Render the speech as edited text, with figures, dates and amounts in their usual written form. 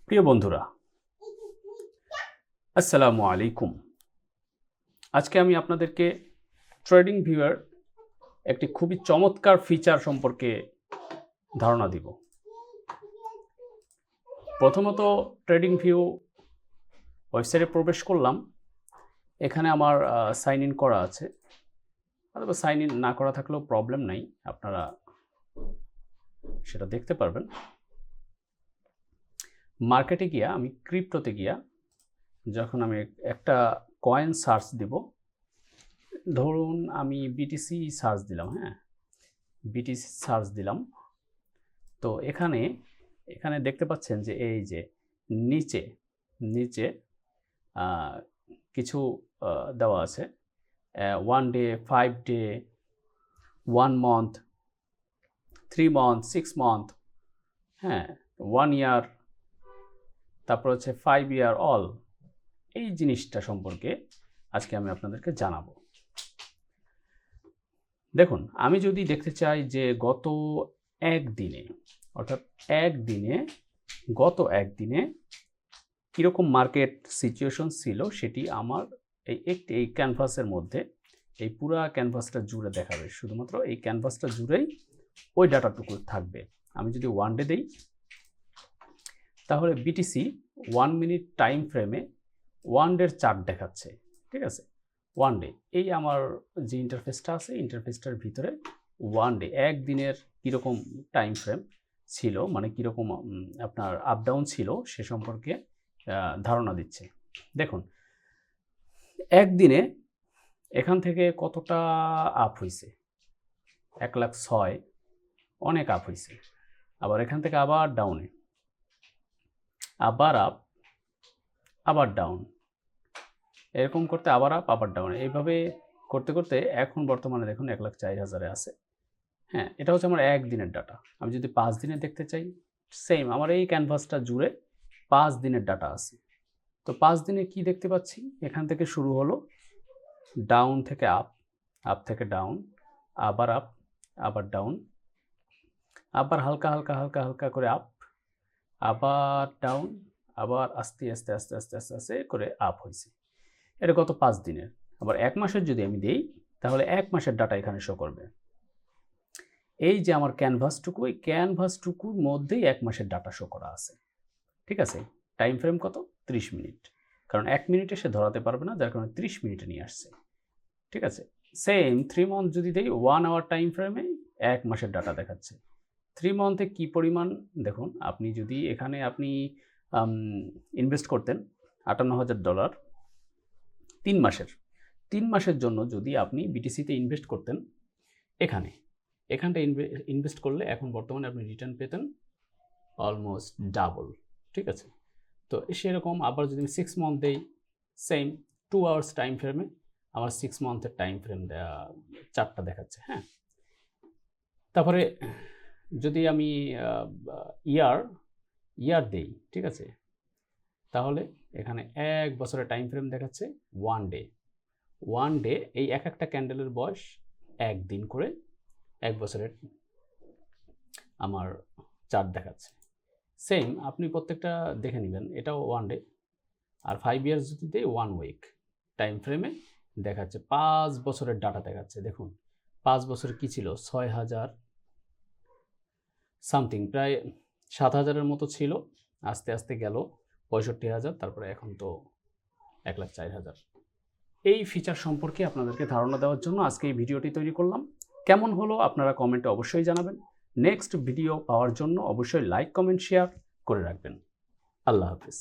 প্রিয় বন্ধুরা, আসসালামু আলাইকুম। আজকে আমি আপনাদেরকে ট্রেডিং ভিউয়ের একটি খুবই চমৎকার ফিচার সম্পর্কে ধারণা দিব। প্রথমত ট্রেডিং ভিউ ওয়েবসাইটে প্রবেশ করলাম। এখানে আমার সাইন ইন করা আছে, অথবা সাইন ইন না করা থাকলেও প্রবলেম নাই, আপনারা সেটা দেখতে পারবেন। মার্কেটে গিয়া আমি ক্রিপ্টোতে গিয়া যখন আমি একটা কয়েন সার্চ দিব, ধরুন আমি বিটিসি সার্চ দিলাম, বিটিসি সার্চ দিলাম। তো এখানে দেখতে পাচ্ছেন যে এই যে নিচে নিচে কিছু দেওয়া আছে, 1 day, 5 day, 1 month, 3 month, 6 month, 1 ইয়ার, তারপর হচ্ছে 5 ইয়ার অল। এই জিনিসটা সম্পর্কে আজকে আমি আপনাদেরকে জানাবো। দেখুন, আমি যদি দেখতে চাই যে গত একদিনে, অর্থাৎ গত একদিনে কীরকম মার্কেট সিচুয়েশন ছিল, সেটি আমার এই ক্যানভাসের মধ্যে, এই পুরা ক্যানভাসটা জুড়ে দেখাবে। শুধুমাত্র এই ক্যানভাসটা জুড়েই ওই ডাটাটুকু থাকবে। আমি যদি 1 ডে দিই, তাহলে বিটিসি 1 মিনিট টাইম ফ্রেমে 1 ডের চার্ট দেখাচ্ছে। ঠিক আছে, 1 ডে। এই আমার যে ইন্টারফেসটা আছে, ইন্টারফেসটার ভিতরে 1 ডে, একদিনের কীরকম টাইম ফ্রেম ছিল, মানে কীরকম আপনার আপ ডাউন ছিল, সে সম্পর্কে ধারণা দিচ্ছে। দেখুন, একদিনে এখান থেকে কতটা আপ হয়েছে, 1,06,000, অনেক আপ হয়েছে। আবার এখান থেকে আবার ডাউনে, আবার আপ, আবার ডাউন, এরকম করতে আবার আপ, আবার ডাউন, এইভাবে করতে করতে এখন বর্তমানে দেখুন 1,04,000 আছে। এটা হচ্ছে আমার একদিনের ডাটা। আমি যদি 5 দিনে দেখতে চাই, সেম আমার এই ক্যানভাসটা জুড়ে 5 দিনের ডাটা আছে। তো 5 দিনে কি দেখতে পাচ্ছি, এখান থেকে শুরু হলো ডাউন থেকে আপ, আপ থেকে ডাউন, আবার আপ, আবার ডাউন, আবার হালকা হালকা হালকা হালকা করে আপ, আবার ডাউন, আবার আস্তে আস্তে আস্তে আস্তে আস্তে আস্তে করে আপ হয়েছে। এটা গত 5 দিনের। আবার 1 মাসের যদি আমি দিই, তাহলে 1 মাসের ডাটা এখানে শো করবে। এই যে আমার ক্যানভাসটুকু, এই ক্যানভাসটুকুর মধ্যেই 1 মাসের ডাটা শো করা আছে। ঠিক আছে, টাইম ফ্রেম কত? 30 মিনিট। কারণ 1 মিনিটে সে ধরাতে পারবে না, যার কারণে 30 মিনিটে নিয়ে আসছে। ঠিক আছে, সেম 3 মান্থ যদি দেই, 1 আওয়ার টাইম ফ্রেমে 1 মাসের ডাটা দেখাচ্ছে। 3 মান্থে কী পরিমাণ দেখুন, আপনি যদি এখানে আপনি ইনভেস্ট করতেন $58,000 3 মাসের জন্য, যদি আপনি বিটিসিতে ইনভেস্ট করতেন, এখানটা ইনভেস্ট করলে এখন বর্তমানে আপনি রিটার্ন পেতেন অলমোস্ট ডাবল। ঠিক আছে, তো সেরকম আবার যদি আমি 6 মান্থ দেই, সেম 2 আওয়ার্স টাইম ফ্রেমে আমার 6 মান্থের টাইম ফ্রেম চারটা দেখাচ্ছে। তারপরে যদি আমি ইয়ার দেই, ঠিক আছে, তাহলে এখানে 1 বছরের টাইম ফ্রেম দেখাচ্ছে। 1 ডে, এই একটা ক্যান্ডেলের বয়স 1 দিন করে 1 বছরের আমার চার্ট দেখাচ্ছে। সেম আপনি প্রত্যেকটা দেখে নেবেন, এটাও 1 ডে। আর 5 ইয়ার্স যদি দেয়, 1 উইক টাইম ফ্রেমে দেখাচ্ছে। 5 বছরের ডাটা দেখাচ্ছে। দেখুন 5 বছর কি ছিল, 6,000 সামথিং, প্রায় 7,000-এর মতো ছিল। আস্তে আস্তে গেল 65,000, তারপরে এখন তো 1,04,000। এই ফিচার সম্পর্কে আপনাদেরকে ধারণা দেওয়ার জন্য আজকে এই ভিডিওটি তৈরি করলাম। কেমন হলো আপনারা কমেন্টে অবশ্যই জানাবেন। নেক্সট ভিডিও পাওয়ার জন্য অবশ্যই লাইক, কমেন্ট, শেয়ার করে রাখবেন। আল্লাহ হাফিজ।